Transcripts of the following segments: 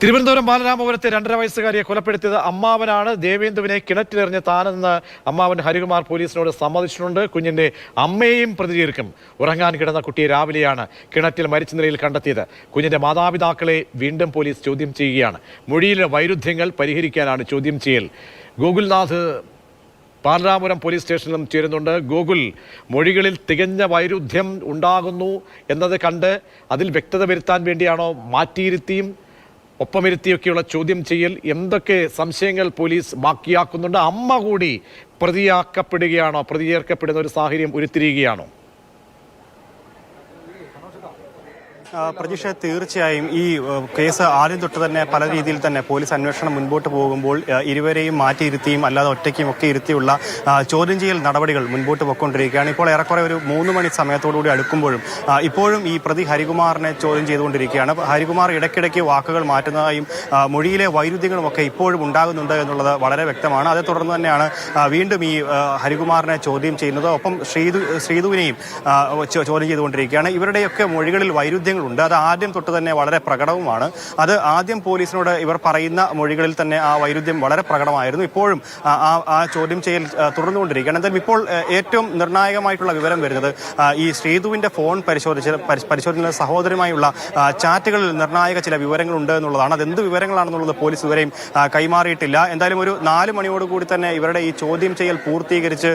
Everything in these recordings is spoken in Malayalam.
തിരുവനന്തപുരം ബാലരാമപുരത്തെ 2.5 വയസ്സുകാരിയെ കൊലപ്പെടുത്തിയത് അമ്മാവനാണ്. ദേവേന്ദുവിനെ കിണറ്റിലെറിഞ്ഞ് താനെന്ന് അമ്മാവൻ ഹരികുമാർ പോലീസിനോട് സമ്മതിച്ചിട്ടുണ്ട്. കുഞ്ഞിന്റെ അമ്മയെയും പ്രതി ചേർക്കും. ഉറങ്ങാൻ കിടന്ന കുട്ടിയെ രാവിലെയാണ് കിണറ്റിൽ മരിച്ച നിലയിൽ കണ്ടെത്തിയത്. കുഞ്ഞിന്റെ മാതാപിതാക്കളെ വീണ്ടും പോലീസ് ചോദ്യം ചെയ്യുകയാണ്. മൊഴിയിലെ വൈരുദ്ധ്യങ്ങൾ പരിഹരിക്കാനാണ് ചോദ്യം ചെയ്യൽ. ഗോകുൽനാഥ് ബാലരാമപുരം പോലീസ് സ്റ്റേഷനിലും ചേരുന്നുണ്ട്. ഗോകുൽ, മൊഴികളിൽ തികഞ്ഞ വൈരുദ്ധ്യം ഉണ്ടാകുന്നു എന്നത് കണ്ട് അതിൽ വ്യക്തത വരുത്താൻ വേണ്ടിയാണോ മാറ്റിയിരുത്തിയും ഒപ്പമിരുത്തിയൊക്കെയുള്ള ചോദ്യം ചെയ്യൽ? എന്തൊക്കെ സംശയങ്ങൾ പോലീസ് ബാക്കിയാക്കുന്നുണ്ട്? അമ്മ കൂടി പ്രതിയാക്കപ്പെടുകയാണോ? പ്രതി ചേർക്കപ്പെടുന്ന ഒരു സാഹചര്യം ഉരുത്തിരിയുകയാണോ? പ്രതീക്ഷ, തീർച്ചയായും ഈ കേസ് ആദ്യം തൊട്ട് തന്നെ പല രീതിയിൽ തന്നെ പോലീസ് അന്വേഷണം മുൻപോട്ട് പോകുമ്പോൾ ഇരുവരെയും മാറ്റിയിരുത്തിയും അല്ലാതെ ഒറ്റയ്ക്കും ഒക്കെ ഇരുത്തിയുള്ള ചോദ്യം ചെയ്യൽ നടപടികൾ മുൻപോട്ട് പോയിക്കൊണ്ടിരിക്കുകയാണ്. ഇപ്പോൾ ഏറെക്കുറെ ഒരു 3 മണി സമയത്തോടുകൂടി അടുക്കുമ്പോഴും ഇപ്പോഴും ഈ പ്രതി ഹരികുമാറിനെ ചോദ്യം ചെയ്തുകൊണ്ടിരിക്കുകയാണ്. ഹരികുമാർ ഇടയ്ക്കിടയ്ക്ക് വാക്കുകൾ മാറ്റുന്നതായും മൊഴിയിലെ വൈരുദ്ധ്യങ്ങളുമൊക്കെ ഇപ്പോഴും ഉണ്ടാകുന്നുണ്ട് എന്നുള്ളത് വളരെ വ്യക്തമാണ്. അതേ തുടർന്ന് തന്നെയാണ് വീണ്ടും ഈ ഹരികുമാറിനെ ചോദ്യം ചെയ്യുന്നത്. ഒപ്പം ശ്രീതുവിനെയും ചോദ്യം ചെയ്തുകൊണ്ടിരിക്കുകയാണ്. ഇവരുടെയൊക്കെ മൊഴികളിൽ വൈരുദ്ധ്യങ്ങൾ ഉണ്ട്. അത് ആദ്യം തൊട്ട് തന്നെ വളരെ പ്രകടവുമാണ്. അത് ആദ്യം പോലീസിനോട് ഇവർ പറയുന്ന മൊഴികളിൽ തന്നെ ആ വൈരുദ്ധ്യം വളരെ പ്രകടമായിരുന്നു. ഇപ്പോഴും ആ ചോദ്യം ചെയ്യൽ തുടർന്നുകൊണ്ടിരിക്കുകയാണ്. എന്തായാലും ഇപ്പോൾ ഏറ്റവും നിർണായകമായിട്ടുള്ള വിവരം വരുന്നത് ഈ ശ്രീതുവിന്റെ ഫോൺ പരിശോധന സഹോദരനുമായുള്ള ചാറ്റുകളിൽ നിർണായക ചില വിവരങ്ങളുണ്ട് എന്നുള്ളതാണ്. അതെന്ത് വിവരങ്ങളാണെന്നുള്ളത് പോലീസ് ഇതുവരെയും കൈമാറിയിട്ടില്ല. എന്തായാലും ഒരു 4 മണിയോടുകൂടി തന്നെ ഇവരുടെ ഈ ചോദ്യം ചെയ്യൽ പൂർത്തീകരിച്ച്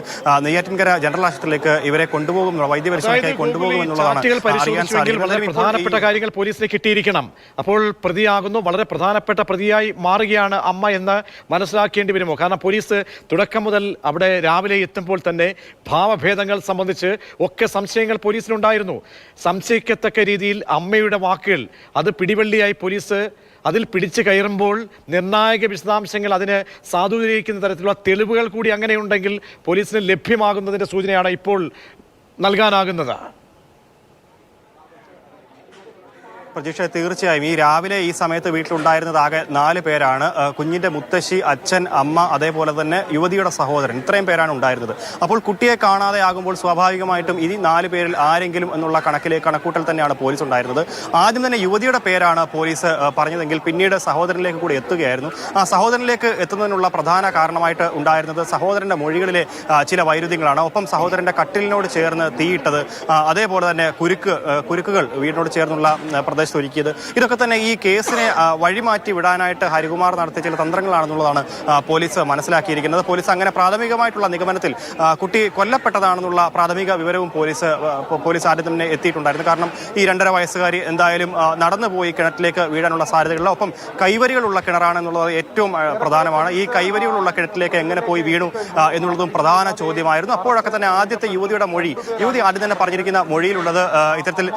നെയ്യാറ്റിൻകര ജനറൽ ആശുപത്രിയിലേക്ക് ഇവരെ കൊണ്ടുപോകും, വൈദ്യപരിശോധനയ്ക്കായി കൊണ്ടുപോകുമെന്നുള്ളതാണ് അറിയാൻ സാധിക്കുന്നത്. പ്രധാനപ്പെട്ട കാര്യങ്ങൾ പോലീസിന് കിട്ടിയിരിക്കണം. അപ്പോൾ പ്രതിയാകുന്നു, വളരെ പ്രധാനപ്പെട്ട പ്രതിയായി മാറുകയാണ് അമ്മ എന്ന് മനസ്സിലാക്കേണ്ടി വരുമോ? കാരണം പോലീസ് തുടക്കം മുതൽ അവിടെ രാവിലെ എത്തുമ്പോൾ തന്നെ ഭാവഭേദങ്ങൾ സംബന്ധിച്ച് ഒക്കെ സംശയങ്ങൾ പോലീസിനുണ്ടായിരുന്നു. സംശയിക്കത്തക്ക രീതിയിൽ അമ്മയുടെ വാക്കുകൾ അത് പിടിവള്ളിയായി പോലീസ് അതിൽ പിടിച്ചു കയറുമ്പോൾ നിർണായക വിശദാംശങ്ങൾ അതിന് സാധൂകരിക്കുന്ന തരത്തിലുള്ള തെളിവുകൾ കൂടി അങ്ങനെയുണ്ടെങ്കിൽ പോലീസിന് ലഭ്യമാകുന്നതിൻ്റെ സൂചനയാണ് ഇപ്പോൾ നൽകാനാകുന്നത്. പ്രതീക്ഷ, തീർച്ചയായും ഈ രാവിലെ ഈ സമയത്ത് വീട്ടിലുണ്ടായിരുന്നത് ആകെ 4 പേരാണ്. കുഞ്ഞിന്റെ മുത്തശ്ശി, അച്ഛൻ, അമ്മ, അതേപോലെ തന്നെ യുവതിയുടെ സഹോദരൻ, ഇത്രയും പേരാണ് ഉണ്ടായിരുന്നത്. അപ്പോൾ കുട്ടിയെ കാണാതെ ആകുമ്പോൾ സ്വാഭാവികമായിട്ടും ഈ 4 പേരിൽ ആരെങ്കിലും എന്നുള്ള കണക്കൂട്ടൽ തന്നെയാണ് പോലീസ് ഉണ്ടായിരുന്നത്. ആദ്യം തന്നെ യുവതിയുടെ പേരാണ് പോലീസ് പറഞ്ഞതെങ്കിൽ പിന്നീട് സഹോദരനിലേക്ക് കൂടി എത്തുകയായിരുന്നു. ആ സഹോദരനിലേക്ക് എത്തുന്നതിനുള്ള പ്രധാന കാരണമായിട്ട് ഉണ്ടായിരുന്നത് സഹോദരന്റെ മൊഴികളിലെ ചില വൈരുദ്ധ്യങ്ങളാണ്. ഒപ്പം സഹോദരന്റെ കട്ടിലിനോട് ചേർന്ന് തീയിട്ടത്, അതേപോലെ തന്നെ കുരുക്കുകൾ വീടിനോട് ചേർന്നുള്ള ഒരുക്കിയത്, ഇതൊക്കെ തന്നെ ഈ കേസിനെ വഴിമാറ്റി വിടാനായിട്ട് ഹരികുമാർ നടത്തിയ ചില തന്ത്രങ്ങളാണെന്നുള്ളതാണ് പോലീസ് മനസ്സിലാക്കിയിരിക്കുന്നത്. പോലീസ് അങ്ങനെ പ്രാഥമികമായിട്ടുള്ള നിഗമനത്തിൽ കുട്ടി കൊല്ലപ്പെട്ടതാണെന്നുള്ള പ്രാഥമിക വിവരവും പോലീസ് ആദ്യം തന്നെ എത്തിയിട്ടുണ്ടായിരുന്നു. കാരണം ഈ 2.5 വയസ്സുകാരി എന്തായാലും നടന്നുപോയി കിണറ്റിലേക്ക് വീഴാനുള്ള സാധ്യതകളില്ല. ഒപ്പം കൈവരികളുള്ള കിണറാണെന്നുള്ളത് ഏറ്റവും പ്രധാനമാണ്. ഈ കൈവരികളുള്ള കിണറ്റിലേക്ക് എങ്ങനെ പോയി വീണു എന്നുള്ളതും പ്രധാന ചോദ്യമായിരുന്നു. അപ്പോഴൊക്കെ തന്നെ ആദ്യത്തെ യുവതി ആദ്യം തന്നെ പറഞ്ഞിരിക്കുന്ന മൊഴിയിലുള്ളത് ഇത്തരത്തിൽ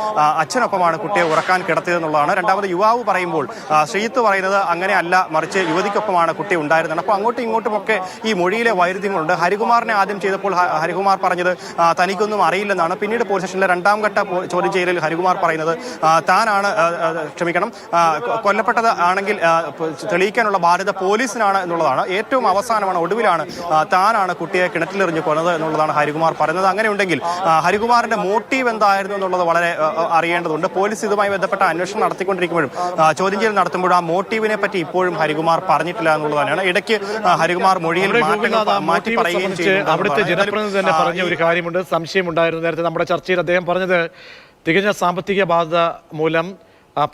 അച്ഛനൊപ്പമാണ് കുട്ടിയെ ഉറക്കാൻ കിടത്തിയതെന്നുള്ളതാണ്. രണ്ടാമത് യുവാവ് പറയുമ്പോൾ ശ്രീത്ത് പറയുന്നത് അങ്ങനെയല്ല, മറിച്ച് യുവതിക്കൊപ്പമാണ് കുട്ടി ഉണ്ടായിരുന്നത്. അപ്പോൾ അങ്ങോട്ടും ഇങ്ങോട്ടുമൊക്കെ ഈ മൊഴിയിലെ വൈരുദ്ധ്യങ്ങളുണ്ട്. ഹരികുമാറിനെ ആദ്യം ചെയ്തപ്പോൾ ഹരികുമാർ പറഞ്ഞത് തനിക്കൊന്നും അറിയില്ലെന്നാണ്. പിന്നീട് പോലീസ് സ്റ്റേഷനിലെ 2ാം ഘട്ട ചോദ്യം ചെയ്യലിൽ ഹരികുമാർ പറയുന്നത് താനാണ് കൊല്ലപ്പെട്ടത് ആണെങ്കിൽ തെളിയിക്കാനുള്ള ബാധ്യത പോലീസിനാണ് എന്നുള്ളതാണ്. ഏറ്റവും അവസാനമാണ്, ഒടുവിലാണ് താനാണ് കുട്ടിയെ കിണറ്റിലെറിഞ്ഞ് കൊന്നത് എന്നുള്ളതാണ് ഹരികുമാർ പറയുന്നത്. അങ്ങനെ ഉണ്ടെങ്കിൽ ഹരികുമാറിന്റെ മോട്ടീവ് എന്തായിരുന്നു എന്നുള്ളത് വളരെ അറിയേണ്ടതുണ്ട്. പോലീസ് ഇതുമായി ബന്ധപ്പെട്ട അന്വേഷണം നടത്തിക്കൊണ്ടിരിക്കുമ്പോഴും ചോദ്യം ചെയ്യൽ നടത്തുമ്പോഴും ആ മോട്ടീവിനെ പറ്റി ഇപ്പോഴും ഹരികുമാർ പറഞ്ഞിട്ടില്ല എന്നുള്ളത് തന്നെയാണ്. ഇടയ്ക്ക് ഹരികുമാർ മൊഴിയിൽ മാറ്റി പറയുകയും ചെയ്തു. അവിടുത്തെ ജനപ്രതിനിധി തന്നെ പറഞ്ഞ ഒരു കാര്യമുണ്ട്, സംശയമുണ്ടായിരുന്നു. നേരത്തെ നമ്മുടെ ചർച്ചയിൽ അദ്ദേഹം പറഞ്ഞത് തികഞ്ഞ സാമ്പത്തിക ബാധ്യത മൂലം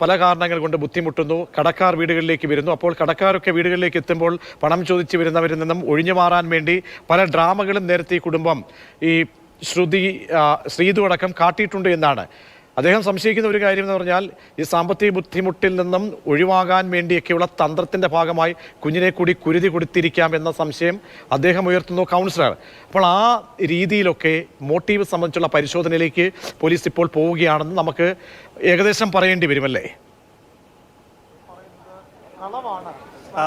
പല കാരണങ്ങൾ കൊണ്ട് ബുദ്ധിമുട്ടുന്നു, കടക്കാർ വീടുകളിലേക്ക് വരുന്നു. അപ്പോൾ കടക്കാരൊക്കെ വീടുകളിലേക്ക് എത്തുമ്പോൾ പണം ചോദിച്ചു വരുന്നവരിൽ നിന്നും ഒഴിഞ്ഞു മാറാൻ വേണ്ടി പല ഡ്രാമകളും നേരത്തെ ഈ കുടുംബം ഈ ശ്രീതു അടക്കം കാട്ടിയിട്ടുണ്ട് എന്നാണ് അദ്ദേഹം സംശയിക്കുന്ന ഒരു കാര്യം എന്ന് പറഞ്ഞാൽ ഈ സാമ്പത്തിക ബുദ്ധിമുട്ടിൽ നിന്നും ഒഴിവാകാൻ വേണ്ടിയൊക്കെയുള്ള തന്ത്രത്തിൻ്റെ ഭാഗമായി കുഞ്ഞിനെ കൂടി കുരുതി കൊടുത്തിരിക്കാം എന്ന സംശയം അദ്ദേഹം ഉയർത്തുന്നു, കൗൺസിലർ. അപ്പോൾ ആ രീതിയിലൊക്കെ മോട്ടീവ് സംബന്ധിച്ചുള്ള പരിശോധനയിലേക്ക് പോലീസ് ഇപ്പോൾ പോവുകയാണെന്ന് നമുക്ക് ഏകദേശം പറയേണ്ടി വരുമല്ലേ?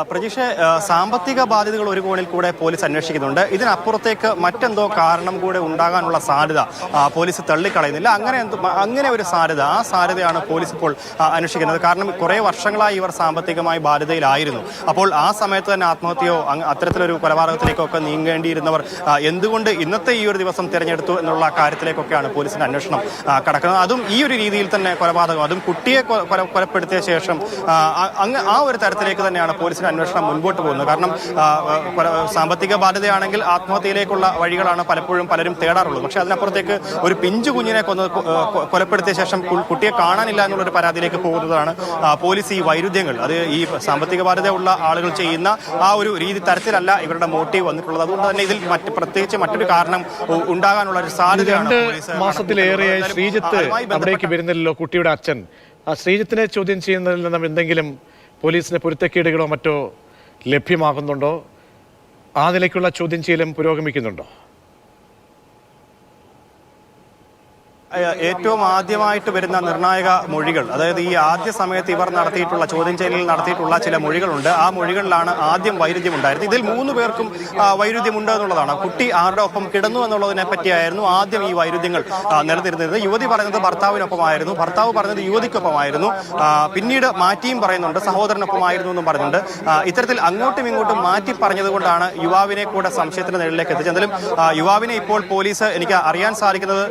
പ്രതീക്ഷ, സാമ്പത്തിക ബാധ്യതകൾ ഒരു കോണിൽ കൂടെ പോലീസ് അന്വേഷിക്കുന്നുണ്ട്. ഇതിനപ്പുറത്തേക്ക് മറ്റെന്തോ കാരണം കൂടെ ഉണ്ടാകാനുള്ള സാധ്യത പോലീസ് തള്ളിക്കളയുന്നില്ല. അങ്ങനെ ഒരു സാധ്യത, ആ സാധ്യതയാണ് പോലീസ് ഇപ്പോൾ അന്വേഷിക്കുന്നത്. കാരണം കുറേ വർഷങ്ങളായി ഇവർ സാമ്പത്തികമായി ബാധ്യതയിലായിരുന്നു. അപ്പോൾ ആ സമയത്ത് തന്നെ ആത്മഹത്യയോ അത്തരത്തിലൊരു കൊലപാതകത്തിലേക്കൊക്കെ നീങ്ങേണ്ടിയിരുന്നവർ എന്തുകൊണ്ട് ഇന്നത്തെ ഈ ഒരു ദിവസം തിരഞ്ഞെടുത്തു എന്നുള്ള കാര്യത്തിലേക്കൊക്കെയാണ് പോലീസിന്റെ അന്വേഷണം കടക്കുന്നത്. അതും ഈ ഒരു രീതിയിൽ തന്നെ കൊലപാതകം, അതും കുട്ടിയെ കൊലപ്പെടുത്തിയ ശേഷം ആ ഒരു തരത്തിലേക്ക് തന്നെയാണ് പോലീസിന്റെ അന്വേഷണം മുൻപോട്ട് പോകുന്നത്. കാരണം സാമ്പത്തിക ബാധ്യതയാണെങ്കിൽ ആത്മഹത്യയിലേക്കുള്ള വഴികളാണ് പലപ്പോഴും പലരും തേടാറുള്ളത്. പക്ഷേ അതിനപ്പുറത്തേക്ക് ഒരു പിഞ്ചു കുഞ്ഞിനെ കൊലപ്പെടുത്തിയ ശേഷം കുട്ടിയെ കാണാനില്ല എന്നുള്ളൊരു പരാതിയിലേക്ക് പോകുന്നതാണ് പോലീസ് ഈ വൈരുദ്ധ്യങ്ങൾ. അത് ഈ സാമ്പത്തിക ബാധ്യത ഉള്ള ആളുകൾ ചെയ്യുന്ന ആ ഒരു രീതി തരത്തിലല്ല ഇവരുടെ മോട്ടീവ് വന്നിട്ടുള്ളത്. അതുകൊണ്ട് തന്നെ ഇതിൽ പ്രത്യേകിച്ച് മറ്റൊരു കാരണം ഉണ്ടാകാനുള്ള ഒരു സാധ്യതയാണ്. 2 മാസത്തിലേറെയായി ശ്രീജിത്ത് അവിടേക്ക് വരുന്നില്ലല്ലോ, കുട്ടിയുടെ അച്ഛൻ. ആ ശ്രീജിത്തിനെ ചോദ്യം ചെയ്യുന്നതിൽ നിന്നും എന്തെങ്കിലും പോലീസിന് പൊരുത്തക്കേടുകളോ മറ്റോ ലഭ്യമാകുന്നുണ്ടോ? ആ നിലയ്ക്കുള്ള ചോദ്യം ചെയ്യലും പുരോഗമിക്കുന്നുണ്ടോ? ഏറ്റവും ആദ്യമായിട്ട് വരുന്ന നിർണായക മൊഴികൾ, അതായത് ഈ ആദ്യ സമയത്ത് ഇവർ നടത്തിയിട്ടുള്ള ചോദ്യം ചെയ്യലിൽ നടത്തിയിട്ടുള്ള ചില മൊഴികളുണ്ട്. ആ മൊഴികളിലാണ് ആദ്യം വൈരുദ്ധ്യം ഉണ്ടായിരുന്നത്. ഇതിൽ 3 പേർക്കും വൈരുദ്ധ്യമുണ്ട് എന്നുള്ളതാണ്. കുട്ടി ആരുടെ ഒപ്പം കിടന്നു എന്നുള്ളതിനെ പറ്റിയായിരുന്നു ആദ്യം ഈ വൈരുദ്ധ്യങ്ങൾ നിലനിർത്തിയിരുന്നത്. യുവതി പറയുന്നത് ഭർത്താവിനൊപ്പമായിരുന്നു, ഭർത്താവ് പറഞ്ഞത് യുവതിക്കൊപ്പമായിരുന്നു. പിന്നീട് മാറ്റിയും പറയുന്നുണ്ട്, സഹോദരനൊപ്പമായിരുന്നു എന്നും പറയുന്നുണ്ട്. ഇത്തരത്തിൽ അങ്ങോട്ടും ഇങ്ങോട്ടും മാറ്റി പറഞ്ഞത് കൊണ്ടാണ് യുവാവിനെ കൂടെ സംശയത്തിന്റെ നിഴലിലേക്ക് എത്തിച്ചത്. എന്തായാലും യുവാവിനെ ഇപ്പോൾ പോലീസ്, എനിക്ക് അറിയാൻ സാധിക്കുന്നത്,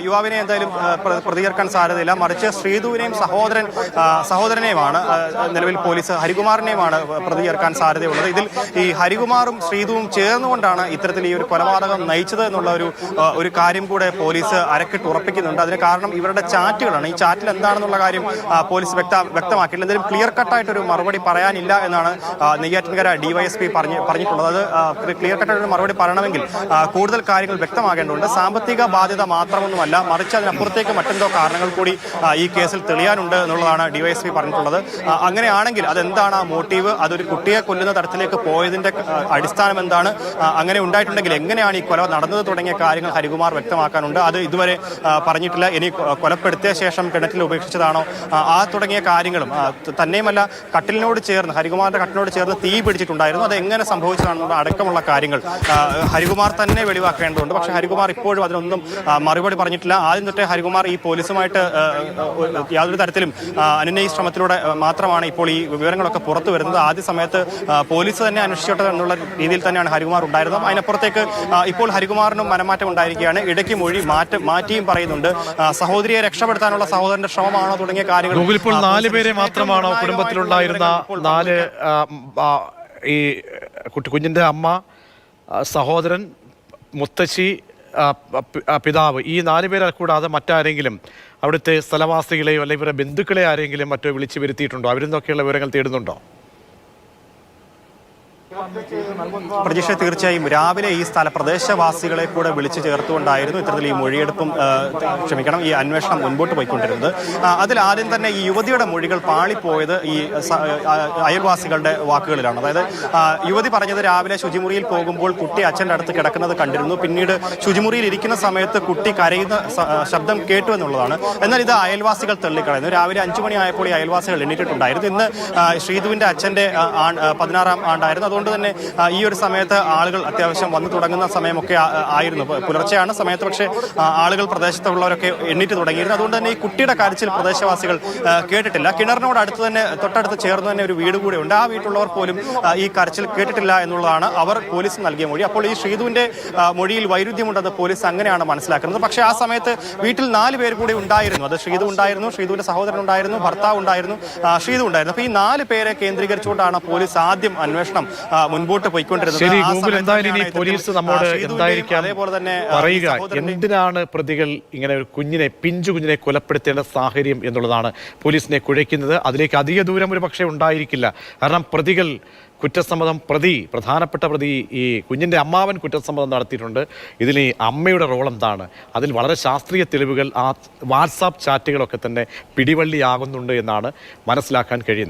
യുവാവിനെ എന്തായാലും പ്രതികരിക്കാൻ സാധ്യതയില്ല. മറിച്ച് ശ്രീധുവിനെയും സഹോദരനെയുമാണ് നിലവിൽ പോലീസ്, ഹരികുമാറിനെയുമാണ് പ്രതികരിക്കാൻ സാധ്യതയുള്ളത്. ഇതിൽ ഈ ഹരികുമാറും ശ്രീധുവും ചേർന്നുകൊണ്ടാണ് ഇത്തരത്തിൽ ഈ ഒരു കൊലപാതകം നയിച്ചത് എന്നുള്ള ഒരു കാര്യം കൂടെ പോലീസ് അരക്കിട്ട് ഉറപ്പിക്കുന്നുണ്ട്. അതിന് കാരണം ഇവരുടെ ചാറ്റുകളാണ്. ഈ ചാറ്റിൽ എന്താണെന്നുള്ള കാര്യം പോലീസ് വ്യക്തമാക്കിയില്ല. എന്തായാലും ക്ലിയർ കട്ടായിട്ടൊരു മറുപടി പറയാനില്ല എന്നാണ് നെയ്യാറ്റിൻകര DYSP പറഞ്ഞിട്ടുള്ളത്. അത് ക്ലിയർ കട്ടായിട്ടൊരു മറുപടി പറയണമെങ്കിൽ കൂടുതൽ കാര്യങ്ങൾ വ്യക്തമാകേണ്ടതുണ്ട്. സാമ്പത്തിക ബാധ്യത മാത്രമൊന്നുമല്ല, മറിച്ച് അതിനപ്പുറത്തേക്ക് മറ്റെന്തോ കാരണങ്ങൾ കൂടി ഈ കേസിൽ തെളിയാനുണ്ട് എന്നുള്ളതാണ് DYSP പറഞ്ഞിട്ടുള്ളത്. അങ്ങനെയാണെങ്കിൽ അതെന്താണ് ആ മോട്ടീവ്, അതൊരു കുട്ടിയെ കൊല്ലുന്ന തരത്തിലേക്ക് പോയതിന്റെ അടിസ്ഥാനം എന്താണ്, അങ്ങനെ ഉണ്ടായിട്ടുണ്ടെങ്കിൽ എങ്ങനെയാണ് ഈ കൊല നടന്നത് തുടങ്ങിയ കാര്യങ്ങൾ ഹരികുമാർ വ്യക്തമാക്കാനുണ്ട്. അത് ഇതുവരെ പറഞ്ഞിട്ടില്ല. ഇനി കൊലപ്പെടുത്തിയ ശേഷം കിണറ്റിൽ ഉപേക്ഷിച്ചതാണോ, ആ തുടങ്ങിയ കാര്യങ്ങളും, തന്നെയുമല്ല ഹരികുമാറിന്റെ കട്ടിലിനോട് ചേർന്ന് തീ പിടിച്ചിട്ടുണ്ടായിരുന്നു, അത് എങ്ങനെ സംഭവിച്ചതാണെന്നുള്ള അടക്കമുള്ള കാര്യങ്ങൾ ഹരികുമാർ തന്നെ വെളിവാക്കേണ്ടതുണ്ട്. പക്ഷേ ഹരികുമാർ ഇപ്പോഴും അതിനൊന്നും മറുപടി പറഞ്ഞിട്ടില്ല. ആദ്യം തൊട്ടേ ഹരികുമാർ ഈ പോലീസുമായിട്ട് യാതൊരു തരത്തിലും അനുനയ ശ്രമത്തിലൂടെ മാത്രമാണ് ഇപ്പോൾ ഈ വിവരങ്ങളൊക്കെ പുറത്തു വരുന്നത്. ആദ്യ സമയത്ത് പോലീസ് തന്നെ അന്വേഷിച്ചോട്ടെ എന്നുള്ള രീതിയിൽ തന്നെയാണ് ഹരികുമാർ ഉണ്ടായിരുന്നത്. അതിനപ്പുറത്തേക്ക് ഇപ്പോൾ ഹരികുമാറിനും മനമാറ്റം ഉണ്ടായിരിക്കുകയാണ്. ഇടയ്ക്ക് മൊഴി മാറ്റിയും പറയുന്നുണ്ട്. സഹോദരിയെ രക്ഷപ്പെടുത്താനുള്ള സഹോദരന്റെ ശ്രമമാണോ തുടങ്ങിയ കാര്യങ്ങൾ. ഇപ്പോൾ 4 പേരെ മാത്രമാണോ കുടുംബത്തിലുണ്ടായിരുന്ന 4, ഈ കുഞ്ഞിന്റെ അമ്മ, സഹോദരൻ, മുത്തശ്ശി, പിതാവ്, ഈ 4 പേരെ കൂടാതെ മറ്റാരെങ്കിലും അവിടുത്തെ സ്ഥലവാസികളെയോ അല്ലെങ്കിൽ ഇവരുടെ ബന്ധുക്കളെ ആരെങ്കിലും മറ്റോ വിളിച്ചു വരുത്തിയിട്ടുണ്ടോ? അവരിൽ നിന്നൊക്കെയുള്ള വിവരങ്ങൾ തേടുന്നുണ്ടോ? പ്രതീക്ഷ തീർച്ചയായും രാവിലെ ഈ പ്രദേശവാസികളെ കൂടെ വിളിച്ചു ചേർത്തുകൊണ്ടായിരുന്നു ഇത്തരത്തിൽ ഈ മൊഴിയെടുപ്പും ഈ അന്വേഷണം മുൻപോട്ട് പോയിക്കൊണ്ടിരുന്നത്. അതിൽ ആദ്യം തന്നെ ഈ യുവതിയുടെ മൊഴികൾ പാളിപ്പോയത് ഈ അയൽവാസികളുടെ വാക്കുകളിലാണ്. അതായത് യുവതി പറഞ്ഞത് രാവിലെ ശുചിമുറിയിൽ പോകുമ്പോൾ കുട്ടി അച്ഛൻ്റെ അടുത്ത് കിടക്കുന്നത് കണ്ടിരുന്നു, പിന്നീട് ശുചിമുറിയിൽ ഇരിക്കുന്ന സമയത്ത് കുട്ടി കരയുന്ന ശബ്ദം കേട്ടു എന്നുള്ളതാണ്. എന്നാൽ ഇത് അയൽവാസികൾ തള്ളിക്കളയുന്നു. രാവിലെ 5 മണിയായപ്പോൾ ഈ അയൽവാസികൾ എണ്ണീറ്റിട്ടുണ്ടായിരുന്നു. ഇന്ന് ശ്രീധുവിന്റെ അച്ഛൻ്റെ 16ാം ആണ്ടായിരുന്നു. അതുകൊണ്ട് തന്നെ ഈ ഒരു സമയത്ത് ആളുകൾ അത്യാവശ്യം വന്നു തുടങ്ങുന്ന സമയമൊക്കെ ആയിരുന്നു. പുലർച്ചെയാണ് സമയത്ത്, പക്ഷേ ആളുകൾ പ്രദേശത്തുള്ളവരൊക്കെ എണ്ണീറ്റ് തുടങ്ങിയിരുന്നു. അതുകൊണ്ട് തന്നെ ഈ കുട്ടിയുടെ കാര്യത്തിൽ പ്രദേശവാസികൾ കേട്ടിട്ടില്ല. കിണറിനോട് തൊട്ടടുത്ത് ചേർന്ന് തന്നെ ഒരു വീട് കൂടെ ഉണ്ട്. ആ വീട്ടിലുള്ളവർ പോലും ഈ കരച്ചിൽ കേട്ടിട്ടില്ല എന്നുള്ളതാണ് അവർ പോലീസിന് നൽകിയ മൊഴി. അപ്പോൾ ഈ ശ്രീധുവിന്റെ മൊഴിയിൽ വൈരുദ്ധ്യമുണ്ടെന്ന് പോലീസ് അങ്ങനെയാണ് മനസ്സിലാക്കുന്നത്. പക്ഷേ ആ സമയത്ത് വീട്ടിൽ 4 പേർ കൂടി ഉണ്ടായിരുന്നു. അത് ശ്രീധു ഉണ്ടായിരുന്നു, ശ്രീധുവിന്റെ സഹോദരൻ ഉണ്ടായിരുന്നു, ഭർത്താവ് ഉണ്ടായിരുന്നു, ശ്രീധു ഉണ്ടായിരുന്നു. അപ്പോൾ ഈ 4 പേരെ കേന്ദ്രീകരിച്ചുകൊണ്ടാണ് പോലീസ് ആദ്യം അന്വേഷണം മുൻപോട്ട് പോയിക്കൊണ്ടിരുന്നത്. പോലീസ് നമ്മോട് എന്തായിരിക്കാം പറയുക, എന്തിനാണ് പ്രതികൾ ഇങ്ങനെ ഒരു പിഞ്ചു കുഞ്ഞിനെ കൊലപ്പെടുത്തേണ്ട സാഹചര്യം എന്നുള്ളതാണ് പോലീസിനെ കുഴയ്ക്കുന്നത്. അതിലേക്ക് അധിക ദൂരം ഒരു പക്ഷേ ഉണ്ടായിരിക്കില്ല. കാരണം പ്രതികൾ പ്രധാനപ്പെട്ട പ്രതി ഈ കുഞ്ഞിൻ്റെ അമ്മാവൻ കുറ്റസമ്മതം നടത്തിയിട്ടുണ്ട്. ഇതിൽ ഈ അമ്മയുടെ റോൾ എന്താണ്? അതിൽ വളരെ ശാസ്ത്രീയ തെളിവുകൾ ആ വാട്സാപ്പ് ചാറ്റുകളൊക്കെ തന്നെ പിടിവള്ളിയാകുന്നുണ്ട് എന്നാണ് മനസ്സിലാക്കാൻ കഴിയുന്നത്.